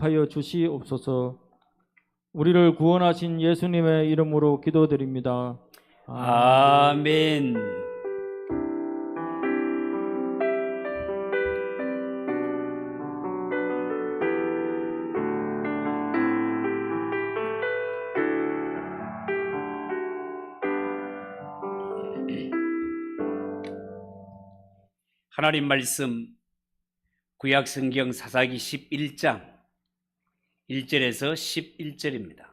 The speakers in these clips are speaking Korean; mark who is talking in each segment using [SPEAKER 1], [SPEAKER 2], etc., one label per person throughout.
[SPEAKER 1] 하여 주시옵소서. 우리를 구원하신 예수님의 이름으로 기도드립니다.
[SPEAKER 2] 아멘. 하나님 말씀 구약 성경 사사기 11장 1절에서 11절입니다.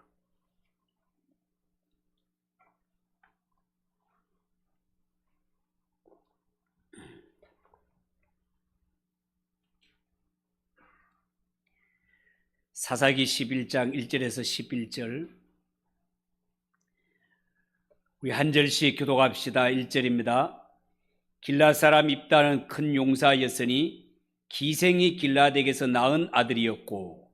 [SPEAKER 2] 사사기 11장 1절에서 11절 우리 한 절씩 교독합시다. 1절입니다. 길앗 사람 입다는 큰 용사였으니 기생이 길앗에게서 낳은 아들이었고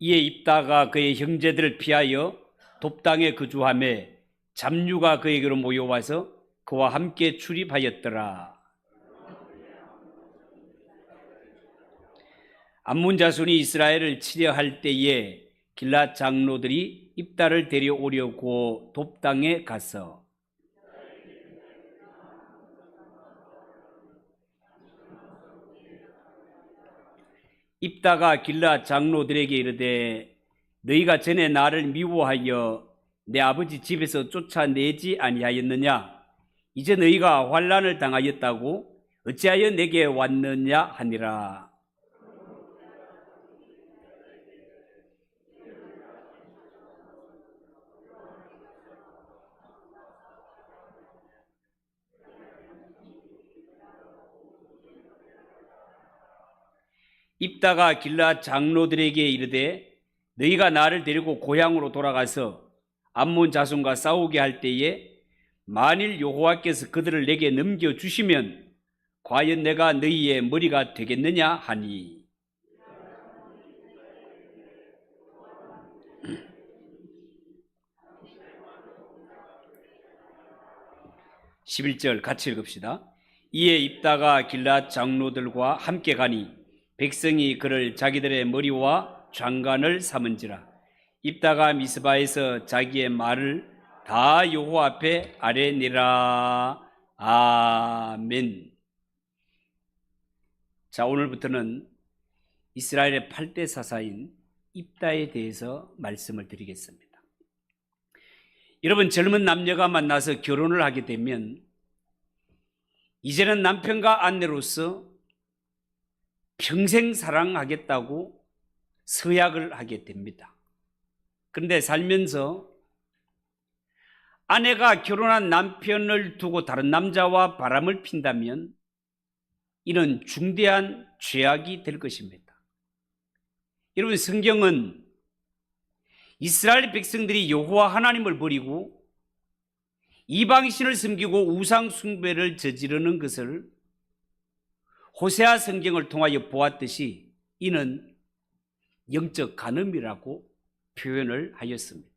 [SPEAKER 2] 이에 입다가 그의 형제들을 피하여 돕당에 거주하며 잡류가 그에게로 모여와서 그와 함께 출입하였더라. 암몬 자손이 이스라엘을 치려 할 때에 길앗 장로들이 입다를 데려오려고 돕당에 가서 입다가 길앗 장로들에게 이르되 너희가 전에 나를 미워하여 내 아버지 집에서 쫓아내지 아니하였느냐? 이제 너희가 환난을 당하였다고 어찌하여 내게 왔느냐 하니라. 입다가 길앗 장로들에게 이르되 너희가 나를 데리고 고향으로 돌아가서 암몬 자손과 싸우게 할 때에 만일 여호와께서 그들을 내게 넘겨주시면 과연 내가 너희의 머리가 되겠느냐 하니 11절 같이 읽읍시다. 이에 입다가 길앗 장로들과 함께 가니 백성이 그를 자기들의 머리와 장관을 삼은지라. 입다가 미스바에서 자기의 말을 다 여호와 앞에 아뢰니라. 아멘. 자, 오늘부터는 이스라엘의 8대 사사인 입다에 대해서 말씀을 드리겠습니다. 여러분, 젊은 남녀가 만나서 결혼을 하게 되면 이제는 남편과 아내로서 평생 사랑하겠다고 서약을 하게 됩니다. 그런데 살면서 아내가 결혼한 남편을 두고 다른 남자와 바람을 핀다면 이는 중대한 죄악이 될 것입니다. 여러분, 성경은 이스라엘 백성들이 여호와 하나님을 버리고 이방신을 섬기고 우상 숭배를 저지르는 것을 호세아 성경을 통하여 보았듯이 이는 영적 간음이라고 표현을 하였습니다.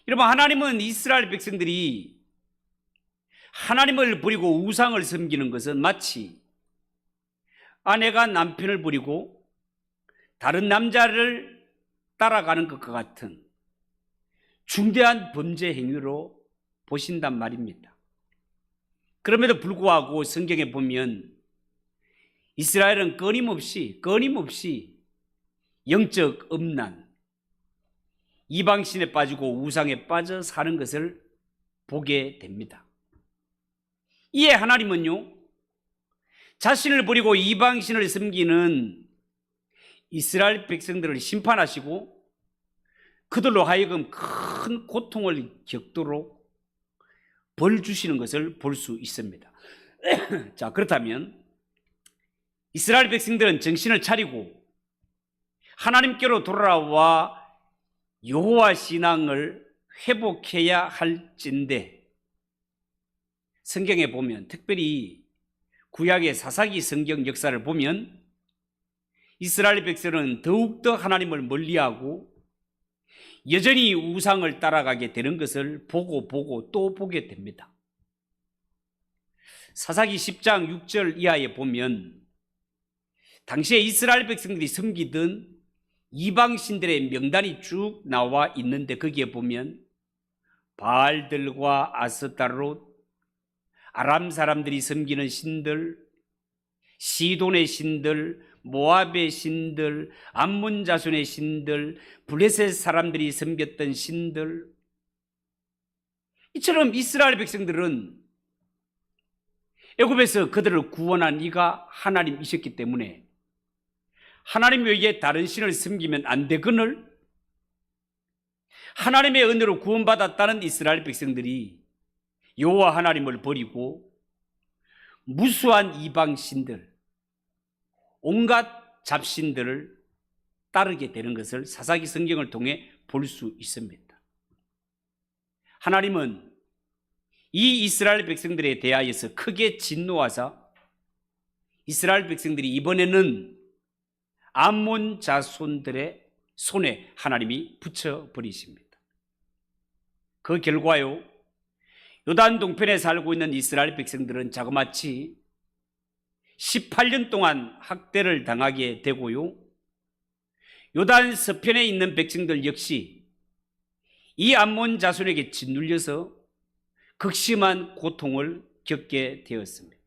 [SPEAKER 2] 여러분, 하나님은 이스라엘 백성들이 하나님을 버리고 우상을 섬기는 것은 마치 아내가 남편을 버리고 다른 남자를 따라가는 것과 같은 중대한 범죄 행위로 보신단 말입니다. 그럼에도 불구하고 성경에 보면 이스라엘은 끊임없이 영적 음란, 이방신에 빠지고 우상에 빠져 사는 것을 보게 됩니다. 이에 하나님은요, 자신을 버리고 이방신을 섬기는 이스라엘 백성들을 심판하시고 그들로 하여금 큰 고통을 겪도록 벌 주시는 것을 볼 수 있습니다. 자, 그렇다면 이스라엘 백성들은 정신을 차리고 하나님께로 돌아와 여호와 신앙을 회복해야 할진데, 성경에 보면, 특별히 구약의 사사기 성경 역사를 보면 이스라엘 백성은 더욱더 하나님을 멀리하고 여전히 우상을 따라가게 되는 것을 보고 또 보게 됩니다. 사사기 10장 6절 이하에 보면 당시에 이스라엘 백성들이 섬기던 이방신들의 명단이 쭉 나와 있는데 거기에 보면 바알들과 아스타롯, 아람 사람들이 섬기는 신들, 시돈의 신들, 모압의 신들, 암몬 자손의 신들, 블레셋 사람들이 섬겼던 신들, 이처럼 이스라엘 백성들은 애굽에서 그들을 구원한 이가 하나님이셨기 때문에 하나님 외에 다른 신을 섬기면 안 되거늘 하나님의 은혜로 구원받았다는 이스라엘 백성들이 여호와 하나님을 버리고 무수한 이방 신들, 온갖 잡신들을 따르게 되는 것을 사사기 성경을 통해 볼 수 있습니다. 하나님은 이 이스라엘 백성들에 대하여서 크게 진노하사 이스라엘 백성들이 이번에는 암몬 자손들의 손에 하나님이 붙여버리십니다. 그 결과요, 요단 동편에 살고 있는 이스라엘 백성들은 자그마치 18년 동안 학대를 당하게 되고요, 요단 서편에 있는 백성들 역시 이 암몬 자손에게 짓눌려서 극심한 고통을 겪게 되었습니다.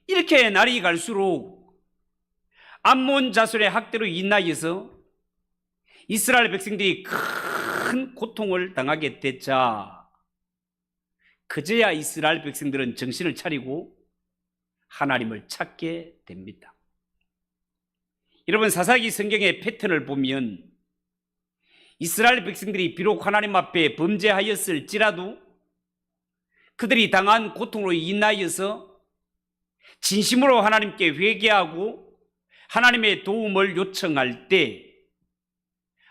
[SPEAKER 2] 이렇게 날이 갈수록 암몬 자손의 학대로 인하여서 이스라엘 백성들이 큰 고통을 당하게 됐자 그제야 이스라엘 백성들은 정신을 차리고 하나님을 찾게 됩니다. 여러분, 사사기 성경의 패턴을 보면 이스라엘 백성들이 비록 하나님 앞에 범죄하였을지라도 그들이 당한 고통으로 인하여서 진심으로 하나님께 회개하고 하나님의 도움을 요청할 때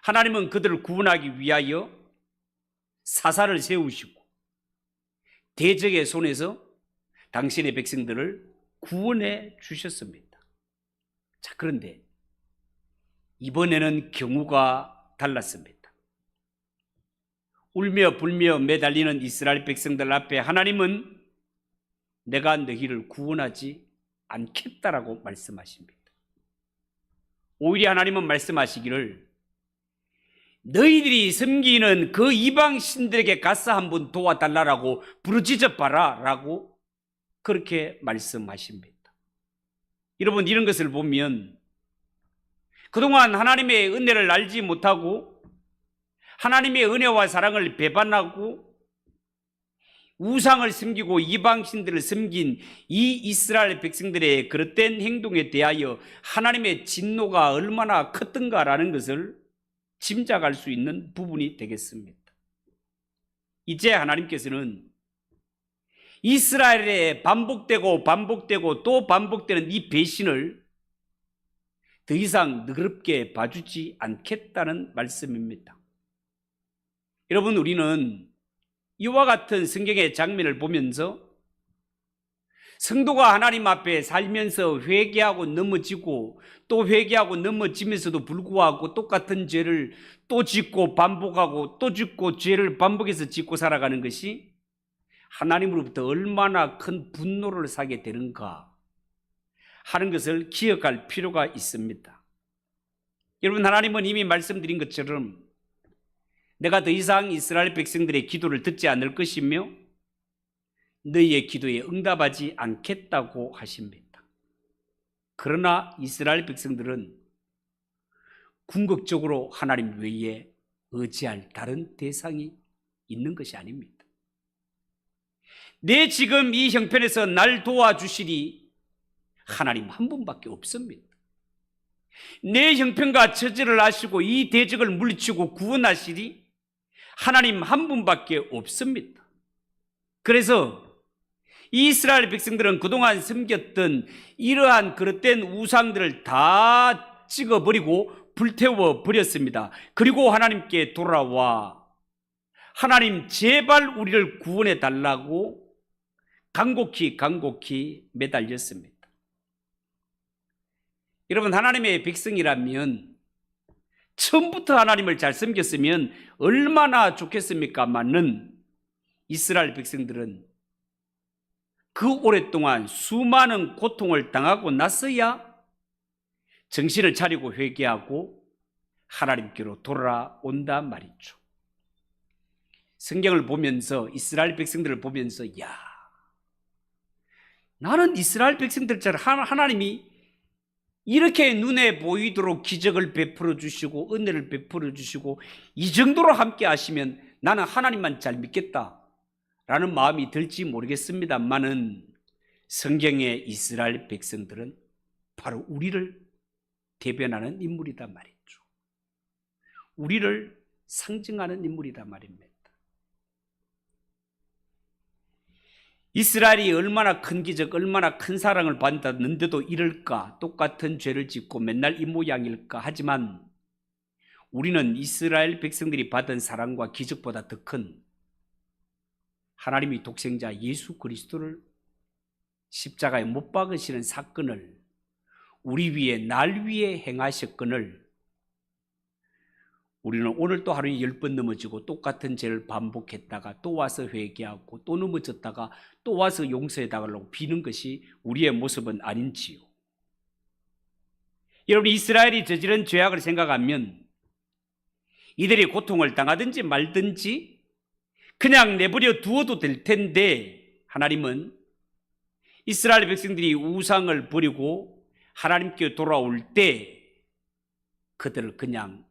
[SPEAKER 2] 하나님은 그들을 구원하기 위하여 사사를 세우시고 대적의 손에서 당신의 백성들을 구원해 주셨습니다. 자, 그런데 이번에는 경우가 달랐습니다. 울며 불며 매달리는 이스라엘 백성들 앞에 하나님은 내가 너희를 구원하지 않겠다라고 말씀하십니다. 오히려 하나님은 말씀하시기를 너희들이 섬기는 그 이방 신들에게 가서 한번 도와달라고 부르짖어 봐라 라고 그렇게 말씀하십니다. 여러분, 이런 것을 보면 그동안 하나님의 은혜를 알지 못하고 하나님의 은혜와 사랑을 배반하고 우상을 섬기고 이방신들을 섬긴 이 이스라엘 백성들의 그릇된 행동에 대하여 하나님의 진노가 얼마나 컸던가라는 것을 짐작할 수 있는 부분이 되겠습니다. 이제 하나님께서는 이스라엘의 반복되고 또 반복되는 이 배신을 더 이상 너그럽게 봐주지 않겠다는 말씀입니다. 여러분, 우리는 이와 같은 성경의 장면을 보면서 성도가 하나님 앞에 살면서 회개하고 넘어지고 또 회개하고 넘어지면서도 불구하고 똑같은 죄를 또 짓고 반복하고 또 짓고 죄를 반복해서 짓고 살아가는 것이 하나님으로부터 얼마나 큰 분노를 사게 되는가 하는 것을 기억할 필요가 있습니다. 여러분, 하나님은 이미 말씀드린 것처럼 내가 더 이상 이스라엘 백성들의 기도를 듣지 않을 것이며 너희의 기도에 응답하지 않겠다고 하십니다. 그러나 이스라엘 백성들은 궁극적으로 하나님 외에 의지할 다른 대상이 있는 것이 아닙니다. 내 지금 이 형편에서 날 도와주시리 하나님 한 분밖에 없습니다. 내 형편과 처지를 아시고 이 대적을 물리치고 구원하시리 하나님 한 분밖에 없습니다. 그래서 이스라엘 백성들은 그동안 섬겼던 이러한 그릇된 우상들을 다 찍어버리고 불태워 버렸습니다. 그리고 하나님께 돌아와 하나님 제발 우리를 구원해 달라고 간곡히 매달렸습니다. 여러분, 하나님의 백성이라면 처음부터 하나님을 잘 섬겼으면 얼마나 좋겠습니까마는 이스라엘 백성들은 그 오랫동안 수많은 고통을 당하고 나서야 정신을 차리고 회개하고 하나님께로 돌아온단 말이죠. 성경을 보면서, 이스라엘 백성들을 보면서, 야, 나는 이스라엘 백성들처럼 하나님이 이렇게 눈에 보이도록 기적을 베풀어 주시고 은혜를 베풀어 주시고 이 정도로 함께 하시면 나는 하나님만 잘 믿겠다라는 마음이 들지 모르겠습니다만은, 성경의 이스라엘 백성들은 바로 우리를 대변하는 인물이단 말이죠. 우리를 상징하는 인물이단 말입니다. 이스라엘이 얼마나 큰 기적, 얼마나 큰 사랑을 받았는데도 이럴까? 똑같은 죄를 짓고 맨날 이 모양일까? 하지만 우리는 이스라엘 백성들이 받은 사랑과 기적보다 더 큰 하나님이 독생자 예수 그리스도를 십자가에 못 박으시는 사건을 우리 위에, 날 위에 행하셨건을 우리는 오늘 또 하루에 10번 넘어지고 똑같은 죄를 반복했다가 또 와서 회개하고 또 넘어졌다가 또 와서 용서해 달라고 비는 것이 우리의 모습은 아닌지요. 여러분, 이스라엘이 저지른 죄악을 생각하면 이들이 고통을 당하든지 말든지 그냥 내버려 두어도 될 텐데, 하나님은 이스라엘 백성들이 우상을 버리고 하나님께 돌아올 때 그들을 그냥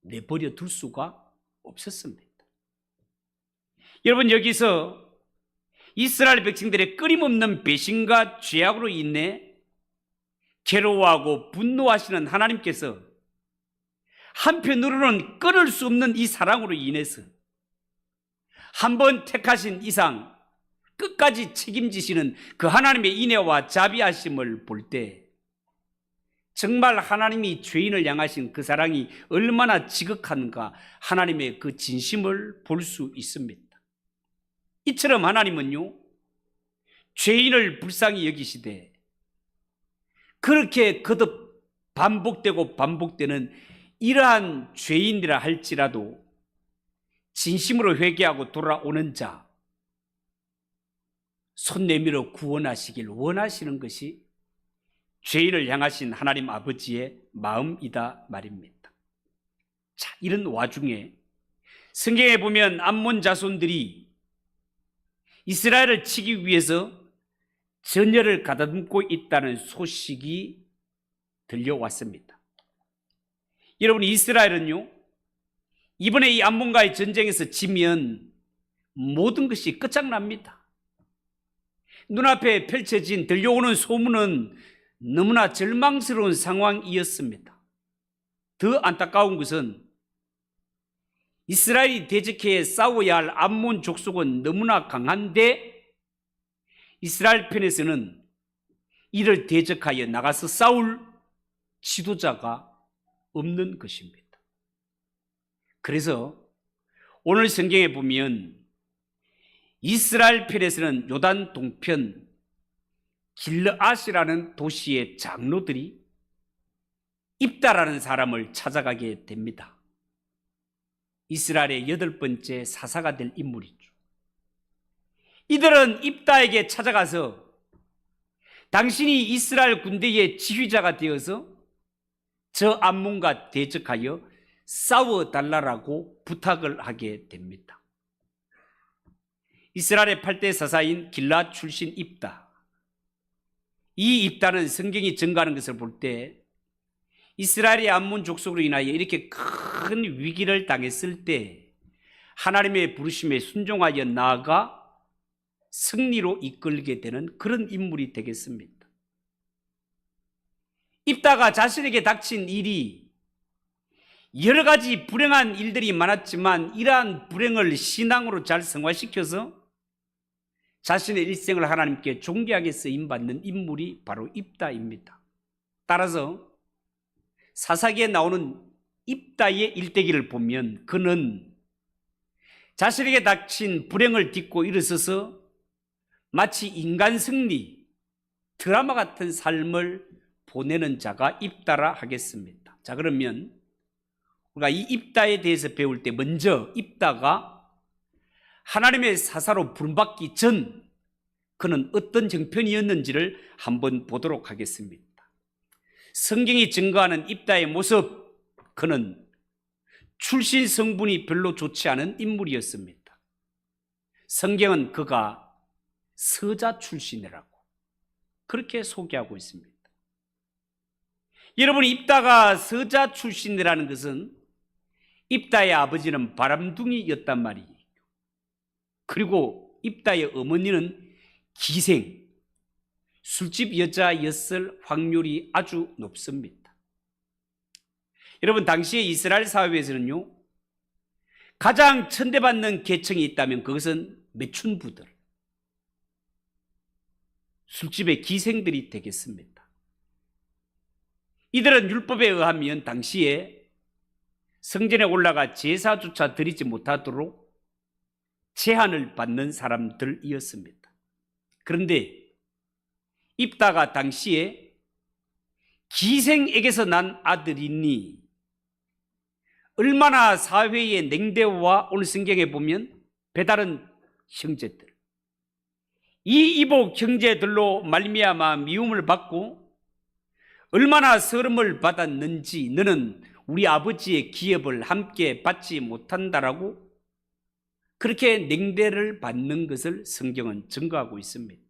[SPEAKER 2] 내버려 둘 수가 없었습니다. 여러분, 여기서 이스라엘 백성들의 끊임없는 배신과 죄악으로 인해 괴로워하고 분노하시는 하나님께서 한편으로는 끊을 수 없는 이 사랑으로 인해서 한번 택하신 이상 끝까지 책임지시는 그 하나님의 인애와 자비하심을 볼 때 정말 하나님이 죄인을 향하신 그 사랑이 얼마나 지극한가, 하나님의 그 진심을 볼 수 있습니다. 이처럼 하나님은요, 죄인을 불쌍히 여기시되 그렇게 거듭 반복되고 반복되는 이러한 죄인이라 할지라도 진심으로 회개하고 돌아오는 자 손 내밀어 구원하시길 원하시는 것이 죄인을 향하신 하나님 아버지의 마음이다 말입니다. 자, 이런 와중에 성경에 보면 암몬 자손들이 이스라엘을 치기 위해서 전열을 가다듬고 있다는 소식이 들려왔습니다. 여러분, 이스라엘은요, 이번에 이 암몬과의 전쟁에서 지면 모든 것이 끝장납니다. 눈앞에 펼쳐진 들려오는 소문은 너무나 절망스러운 상황이었습니다. 더 안타까운 것은 이스라엘이 대적해 싸워야 할 암몬 족속은 너무나 강한데 이스라엘 편에서는 이를 대적하여 나가서 싸울 지도자가 없는 것입니다. 그래서 오늘 성경에 보면 이스라엘 편에서는 요단 동편 길르앗이라는 도시의 장로들이 입다라는 사람을 찾아가게 됩니다. 이스라엘의 8번째 사사가 될 인물이죠. 이들은 입다에게 찾아가서 당신이 이스라엘 군대의 지휘자가 되어서 저 암몬과 대적하여 싸워달라고 부탁을 하게 됩니다. 이스라엘의 8대 사사인 길르앗 출신 입다, 이 입다는 성경이 증가하는 것을 볼 때 이스라엘의 암몬 족속으로 인하여 이렇게 큰 위기를 당했을 때 하나님의 부르심에 순종하여 나아가 승리로 이끌게 되는 그런 인물이 되겠습니다. 입다가 자신에게 닥친 일이 여러 가지 불행한 일들이 많았지만 이러한 불행을 신앙으로 잘 승화시켜서 자신의 일생을 하나님께 존귀하게 쓰임받는 인물이 바로 입다입니다. 따라서 사사기에 나오는 입다의 일대기를 보면 그는 자신에게 닥친 불행을 딛고 일어서서 마치 인간 승리, 드라마 같은 삶을 보내는 자가 입다라 하겠습니다. 자, 그러면 우리가 이 입다에 대해서 배울 때 먼저 입다가 하나님의 사사로 부름받기 전 그는 어떤 형편이었는지를 한번 보도록 하겠습니다. 성경이 증거하는 입다의 모습, 그는 출신 성분이 별로 좋지 않은 인물이었습니다. 성경은 그가 서자 출신이라고 그렇게 소개하고 있습니다. 여러분, 입다가 서자 출신이라는 것은 입다의 아버지는 바람둥이였단 말이에요. 그리고 입다의 어머니는 기생, 술집 여자였을 확률이 아주 높습니다. 여러분, 당시의 이스라엘 사회에서는요, 가장 천대받는 계층이 있다면 그것은 매춘부들, 술집의 기생들이 되겠습니다. 이들은 율법에 의하면 당시에 성전에 올라가 제사조차 드리지 못하도록 제한을 받는 사람들이었습니다. 그런데 입다가 당시에 기생에게서 난 아들이니 얼마나 사회의 냉대와 오늘 성경에 보면 배다른 형제들, 이 이복 형제들로 말미암아 미움을 받고 얼마나 서름을 받았는지, 너는 우리 아버지의 기업을 함께 받지 못한다라고 그렇게 냉대를 받는 것을 성경은 증거하고 있습니다.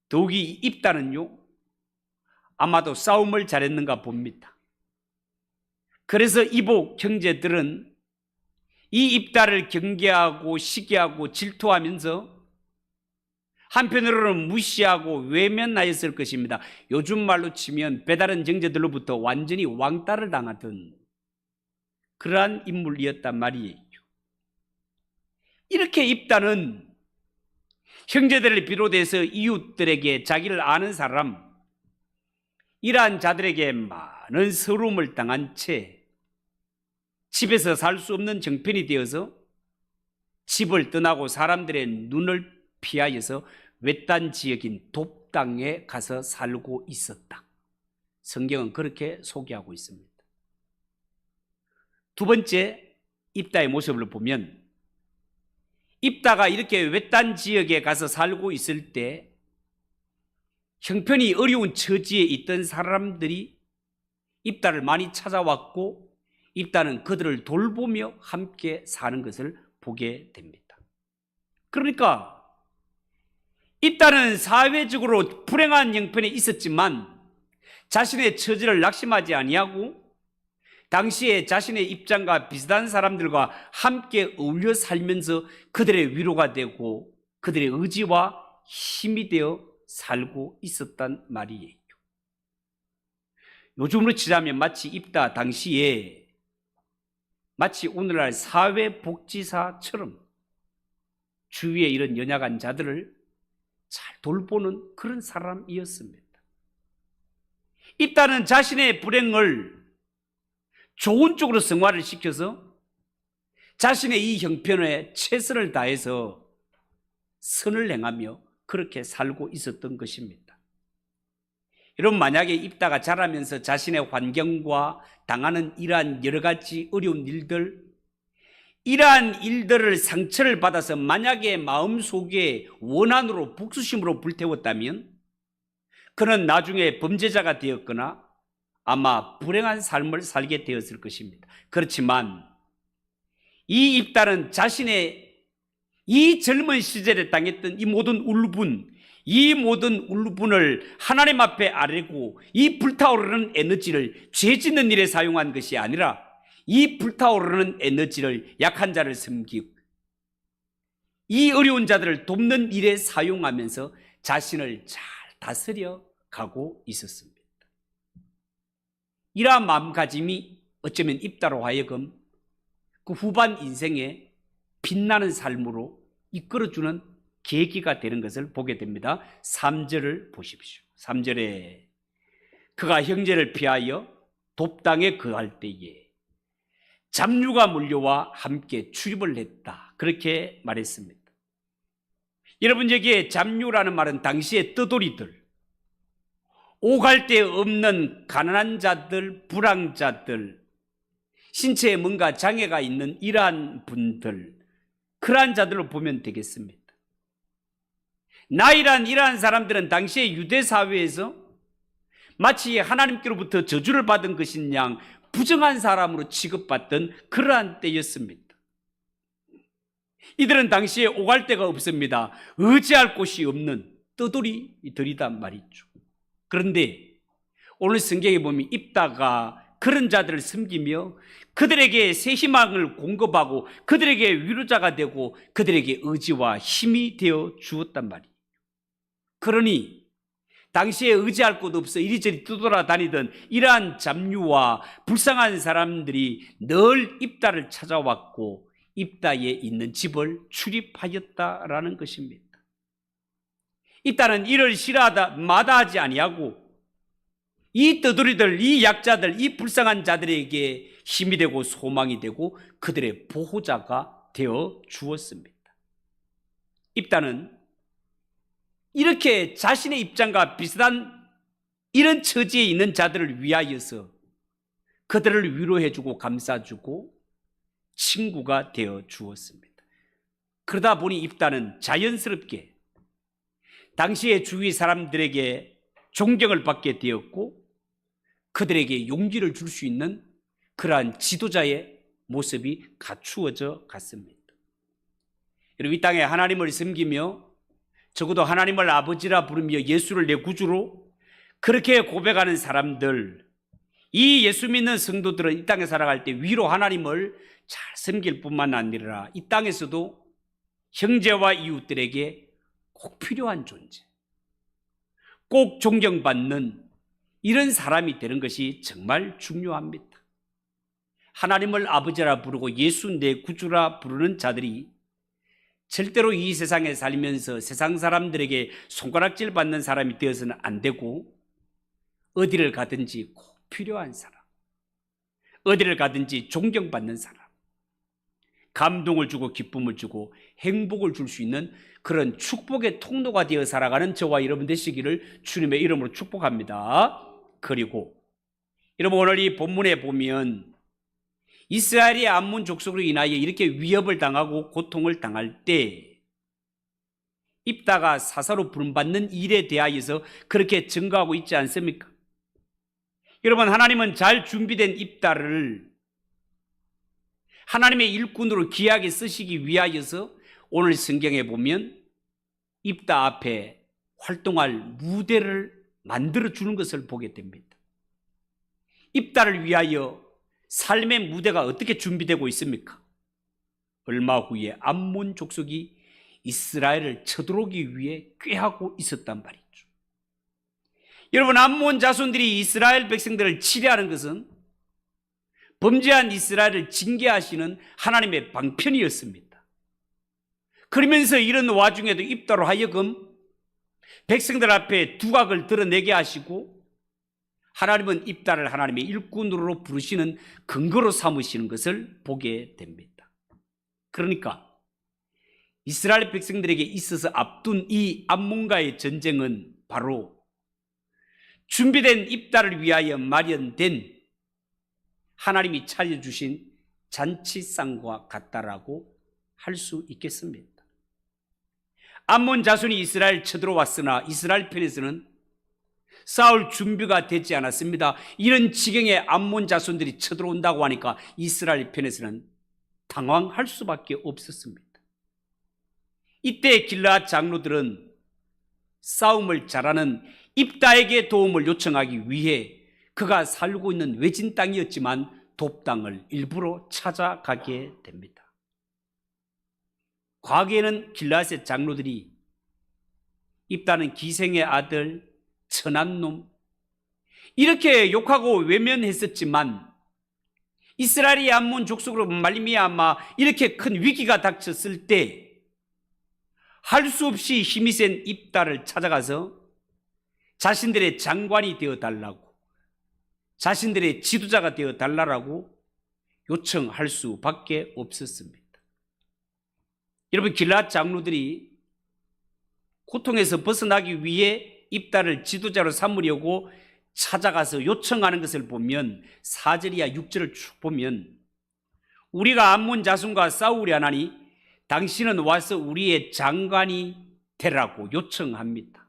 [SPEAKER 2] 더욱이 입다는요, 아마도 싸움을 잘했는가 봅니다. 그래서 이복 형제들은 이 입다를 경계하고 시기하고 질투하면서 한편으로는 무시하고 외면하였을 것입니다. 요즘 말로 치면 배다른 형제들로부터 완전히 왕따를 당하던 그러한 인물이었단 말이에요. 이렇게 입다는 형제들을 비롯해서 이웃들에게 자기를 아는 사람, 이러한 자들에게 많은 서러움을 당한 채 집에서 살 수 없는 정편이 되어서 집을 떠나고 사람들의 눈을 피하여서 외딴 지역인 돕당에 가서 살고 있었다. 성경은 그렇게 소개하고 있습니다. 두 번째, 입다의 모습을 보면 입다가 이렇게 외딴 지역에 가서 살고 있을 때 형편이 어려운 처지에 있던 사람들이 입다를 많이 찾아왔고 입다는 그들을 돌보며 함께 사는 것을 보게 됩니다. 그러니까 입다는 사회적으로 불행한 형편에 있었지만 자신의 처지를 낙심하지 아니하고 당시에 자신의 입장과 비슷한 사람들과 함께 어울려 살면서 그들의 위로가 되고 그들의 의지와 힘이 되어 살고 있었단 말이에요. 요즘으로 치자면 마치 입다 당시에 마치 오늘날 사회복지사처럼 주위에 이런 연약한 자들을 잘 돌보는 그런 사람이었습니다. 입다는 자신의 불행을 좋은 쪽으로 승화를 시켜서 자신의 이 형편에 최선을 다해서 선을 행하며 그렇게 살고 있었던 것입니다. 여러분, 만약에 입다가 자라면서 자신의 환경과 당하는 이러한 여러 가지 어려운 일들, 이러한 일들을 상처를 받아서 만약에 마음속에 원한으로 복수심으로 불태웠다면 그는 나중에 범죄자가 되었거나 아마 불행한 삶을 살게 되었을 것입니다. 그렇지만 이 입다는 자신의 이 젊은 시절에 당했던 이 모든 울분을 하나님 앞에 아뢰고 이 불타오르는 에너지를 죄 짓는 일에 사용한 것이 아니라 이 불타오르는 에너지를 약한 자를 섬기고 이 어려운 자들을 돕는 일에 사용하면서 자신을 잘 다스려 가고 있었습니다. 이러한 마음가짐이 어쩌면 입다로 하여금 그 후반 인생에 빛나는 삶으로 이끌어주는 계기가 되는 것을 보게 됩니다. 3절을 보십시오. 3절에 그가 형제를 피하여 돕당에 거할 때에 잡류가 몰려와 함께 출입을 했다. 그렇게 말했습니다. 여러분, 여기에 잡류라는 말은 당시의 떠돌이들, 오갈 데 없는 가난한 자들, 불황자들, 신체에 뭔가 장애가 있는 이러한 분들, 그러한 자들로 보면 되겠습니다. 나이란 이러한 사람들은 당시의 유대 사회에서 마치 하나님께로부터 저주를 받은 것인 양 부정한 사람으로 취급받던 그러한 때였습니다. 이들은 당시에 오갈 데가 없습니다. 의지할 곳이 없는 떠돌이들이단 말이죠. 그런데 오늘 성경에 보면 입다가 그런 자들을 섬기며 그들에게 새 희망을 공급하고 그들에게 위로자가 되고 그들에게 의지와 힘이 되어 주었단 말이에요. 그러니 당시에 의지할 곳 없어 이리저리 떠돌아다니던 이러한 잡류와 불쌍한 사람들이 늘 입다를 찾아왔고 입다에 있는 집을 출입하였다라는 것입니다. 입다는 이를 싫어하다 마다하지 아니하고 이 떠돌이들, 이 약자들, 이 불쌍한 자들에게 힘이 되고 소망이 되고 그들의 보호자가 되어 주었습니다. 입다는 이렇게 자신의 입장과 비슷한 이런 처지에 있는 자들을 위하여서 그들을 위로해주고 감싸주고 친구가 되어 주었습니다. 그러다 보니 입다는 자연스럽게 당시의 주위 사람들에게 존경을 받게 되었고 그들에게 용기를 줄 수 있는 그러한 지도자의 모습이 갖추어져 갔습니다. 여러분, 이 땅에 하나님을 섬기며 적어도 하나님을 아버지라 부르며 예수를 내 구주로 그렇게 고백하는 사람들, 이 예수 믿는 성도들은 이 땅에 살아갈 때 위로 하나님을 잘 섬길 뿐만 아니라 이 땅에서도 형제와 이웃들에게 꼭 필요한 존재, 꼭 존경받는 이런 사람이 되는 것이 정말 중요합니다. 하나님을 아버지라 부르고 예수 내 구주라 부르는 자들이 절대로 이 세상에 살면서 세상 사람들에게 손가락질 받는 사람이 되어서는 안 되고 어디를 가든지 꼭 필요한 사람, 어디를 가든지 존경받는 사람, 감동을 주고 기쁨을 주고 행복을 줄 수 있는 그런 축복의 통로가 되어 살아가는 저와 여러분 되시기를 주님의 이름으로 축복합니다. 그리고 여러분, 오늘 이 본문에 보면 이스라엘이 암몬 족속으로 인하여 이렇게 위협을 당하고 고통을 당할 때 입다가 사사로 부름받는 일에 대하여서 그렇게 증거하고 있지 않습니까? 여러분, 하나님은 잘 준비된 입다를 하나님의 일꾼으로 귀하게 쓰시기 위하여서 오늘 성경에 보면 입다 앞에 활동할 무대를 만들어 주는 것을 보게 됩니다. 입다를 위하여 삶의 무대가 어떻게 준비되고 있습니까? 얼마 후에 암몬 족속이 이스라엘을 쳐들어오기 위해 꾀하고 있었단 말이죠. 여러분, 암몬 자손들이 이스라엘 백성들을 치려하는 것은 범죄한 이스라엘을 징계하시는 하나님의 방편이었습니다. 그러면서 이런 와중에도 입다로 하여금 백성들 앞에 두각을 드러내게 하시고 하나님은 입다를 하나님의 일꾼으로 부르시는 근거로 삼으시는 것을 보게 됩니다. 그러니까 이스라엘 백성들에게 있어서 앞둔 이 암몬과의 전쟁은 바로 준비된 입다를 위하여 마련된 하나님이 차려주신 잔치상과 같다라고 할 수 있겠습니다. 암몬 자손이 이스라엘 쳐들어왔으나 이스라엘 편에서는 싸울 준비가 되지 않았습니다. 이런 지경에 암몬 자손들이 쳐들어온다고 하니까 이스라엘 편에서는 당황할 수밖에 없었습니다. 이때 길르앗 장로들은 싸움을 잘하는 입다에게 도움을 요청하기 위해 그가 살고 있는 외진 땅이었지만 돕당을 일부러 찾아가게 됩니다. 과거에는 길르앗의 장로들이 입다는 기생의 아들, 천한 놈 이렇게 욕하고 외면했었지만 이스라엘이 암몬 족속으로 말미암아 이렇게 큰 위기가 닥쳤을 때 할 수 없이 힘이 센 입다를 찾아가서 자신들의 장관이 되어달라고, 자신들의 지도자가 되어달라고 요청할 수밖에 없었습니다. 여러분, 길르앗 장로들이 고통에서 벗어나기 위해 입다를 지도자로 삼으려고 찾아가서 요청하는 것을 보면 4절이야 6절을 쭉 보면 우리가 암몬 자손과 싸우려 하나니 당신은 와서 우리의 장관이 되라고 요청합니다.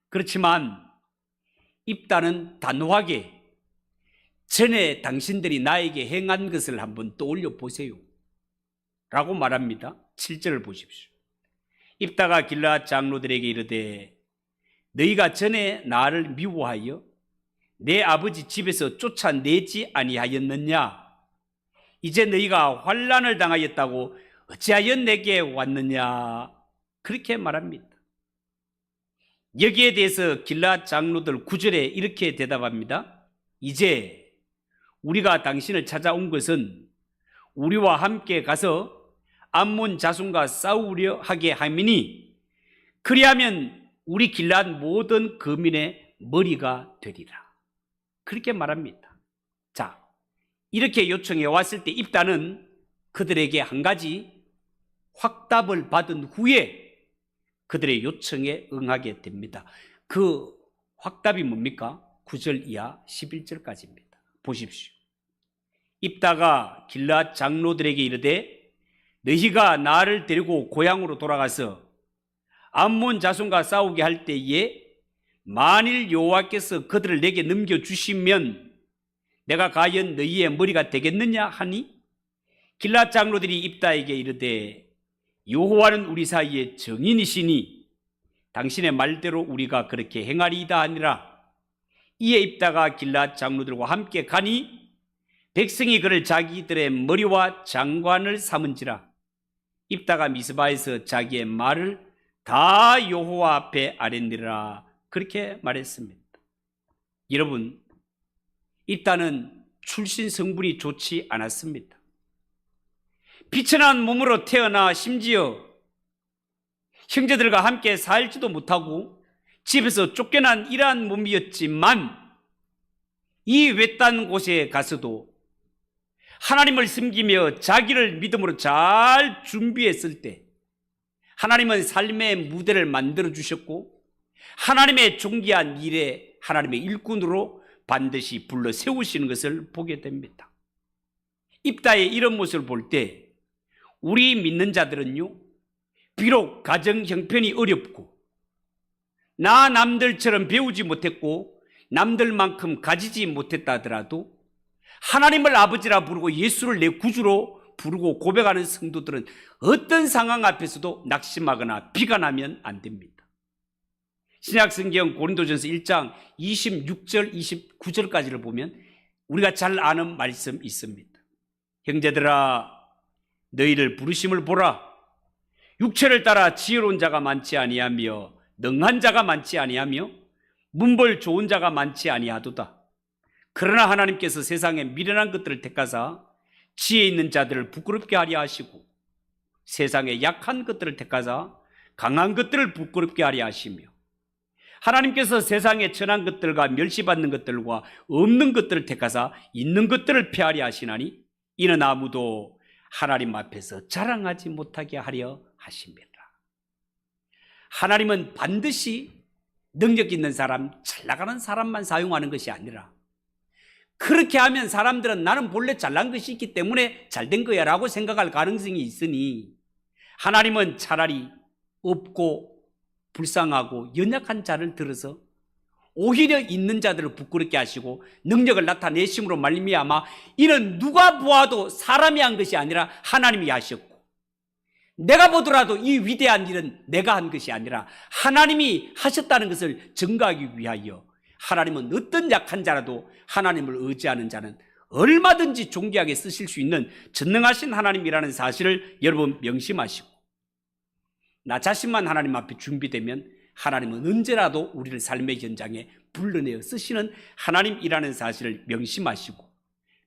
[SPEAKER 2] 그렇지만 입다는 단호하게 전에 당신들이 나에게 행한 것을 한번 떠올려 보세요 라고 말합니다. 7절을 보십시오. 입다가 길르앗 장로들에게 이르되 너희가 전에 나를 미워하여 내 아버지 집에서 쫓아내지 아니하였느냐? 이제 너희가 환난을 당하였다고 어찌하여 내게 왔느냐? 그렇게 말합니다. 여기에 대해서 길르앗 장로들 9절에 이렇게 대답합니다. 이제 우리가 당신을 찾아온 것은 우리와 함께 가서 암몬 자손과 싸우려 하게 함이니 그리하면 우리 길르앗 모든 거민의 머리가 되리라. 그렇게 말합니다. 자, 이렇게 요청해 왔을 때 입다는 그들에게 한 가지 확답을 받은 후에 그들의 요청에 응하게 됩니다. 그 확답이 뭡니까? 9절 이하 11절까지입니다. 보십시오. 입다가 길르앗 장로들에게 이르되 너희가 나를 데리고 고향으로 돌아가서 암몬 자손과 싸우게 할 때에 만일 여호와께서 그들을 내게 넘겨주시면 내가 과연 너희의 머리가 되겠느냐 하니 길르앗 장로들이 입다에게 이르되 여호와는 우리 사이에 정인이시니 당신의 말대로 우리가 그렇게 행하리이다 하니라. 이에 입다가 길르앗 장로들과 함께 가니 백성이 그를 자기들의 머리와 장관을 삼은지라. 입다가 미스바에서 자기의 말을 다 여호와 앞에 아뢰니라. 그렇게 말했습니다. 여러분, 입다는 출신 성분이 좋지 않았습니다. 비천한 몸으로 태어나 심지어 형제들과 함께 살지도 못하고 집에서 쫓겨난 이러한 몸이었지만 이 외딴 곳에 가서도 하나님을 섬기며 자기를 믿음으로 잘 준비했을 때 하나님은 삶의 무대를 만들어 주셨고 하나님의 존귀한 일에 하나님의 일꾼으로 반드시 불러 세우시는 것을 보게 됩니다. 입다의 이런 모습을 볼 때 우리 믿는 자들은요, 비록 가정 형편이 어렵고 나 남들처럼 배우지 못했고 남들만큼 가지지 못했다 하더라도 하나님을 아버지라 부르고 예수를 내 구주로 부르고 고백하는 성도들은 어떤 상황 앞에서도 낙심하거나 비관하면 안 됩니다. 신약성경 고린도전서 1장 26절 29절까지를 보면 우리가 잘 아는 말씀 있습니다. 형제들아 너희를 부르심을 보라. 육체를 따라 지혜로운 자가 많지 아니하며 능한 자가 많지 아니하며 문벌 좋은 자가 많지 아니하도다. 그러나 하나님께서 세상에 미련한 것들을 택하사 지혜 있는 자들을 부끄럽게 하려 하시고 세상에 약한 것들을 택하사 강한 것들을 부끄럽게 하려 하시며 하나님께서 세상에 천한 것들과 멸시받는 것들과 없는 것들을 택하사 있는 것들을 폐하려 하시나니 이는 아무도 하나님 앞에서 자랑하지 못하게 하려 하심이라. 하나님은 반드시 능력 있는 사람, 잘 나가는 사람만 사용하는 것이 아니라 그렇게 하면 사람들은 나는 본래 잘난 것이 있기 때문에 잘된 거야 라고 생각할 가능성이 있으니 하나님은 차라리 없고 불쌍하고 연약한 자를 들어서 오히려 있는 자들을 부끄럽게 하시고 능력을 나타내심으로 말미암아 이는 누가 보아도 사람이 한 것이 아니라 하나님이 하셨고 내가 보더라도 이 위대한 일은 내가 한 것이 아니라 하나님이 하셨다는 것을 증거하기 위하여 하나님은 어떤 약한 자라도 하나님을 의지하는 자는 얼마든지 존귀하게 쓰실 수 있는 전능하신 하나님이라는 사실을 여러분 명심하시고 나 자신만 하나님 앞에 준비되면 하나님은 언제라도 우리를 삶의 현장에 불러내어 쓰시는 하나님이라는 사실을 명심하시고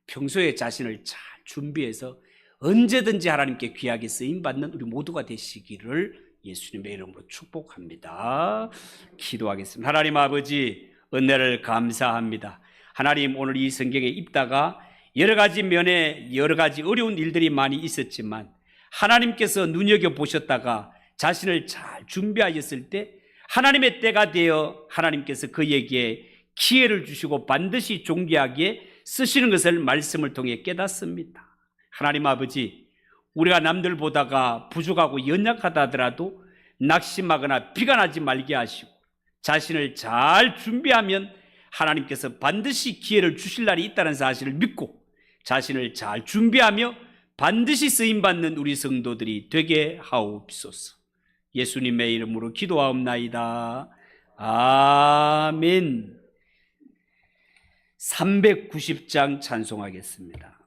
[SPEAKER 2] 평소에 자신을 잘 준비해서 언제든지 하나님께 귀하게 쓰임받는 우리 모두가 되시기를 예수님의 이름으로 축복합니다. 기도하겠습니다. 하나님 아버지 은혜를 감사합니다. 하나님 오늘 이 성경에 읽다가 여러 가지 면에 여러 가지 어려운 일들이 많이 있었지만 하나님께서 눈여겨보셨다가 자신을 잘 준비하였을 때 하나님의 때가 되어 하나님께서 그에게 기회를 주시고 반드시 존귀하게 쓰시는 것을 말씀을 통해 깨닫습니다. 하나님 아버지, 우리가 남들 보다가 부족하고 연약하다 하더라도 낙심하거나 비관하지 말게 하시고 자신을 잘 준비하면 하나님께서 반드시 기회를 주실 날이 있다는 사실을 믿고 자신을 잘 준비하며 반드시 쓰임받는 우리 성도들이 되게 하옵소서. 예수님의 이름으로 기도하옵나이다. 아멘. 390장 찬송하겠습니다.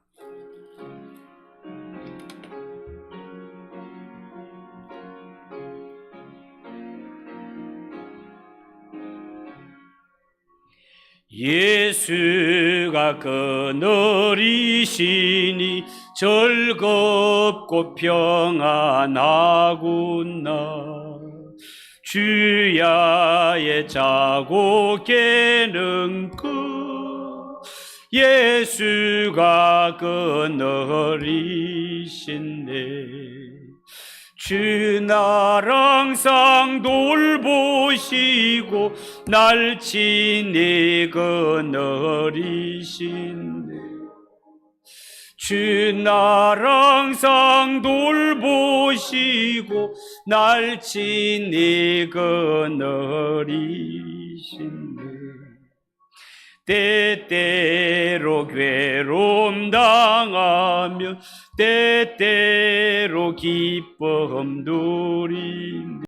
[SPEAKER 2] 예수가 그늘이시니 즐겁고 평안하구나. 주야의 자고 깨는 끝 예수가 그늘이시네. 주 날 항상 돌보시고 날 친히 그늘이시네. 주 날 항상 돌보시고 날 친히 그늘이시네. 때때로 괴로움 당하며 때때로 기쁨 누리네.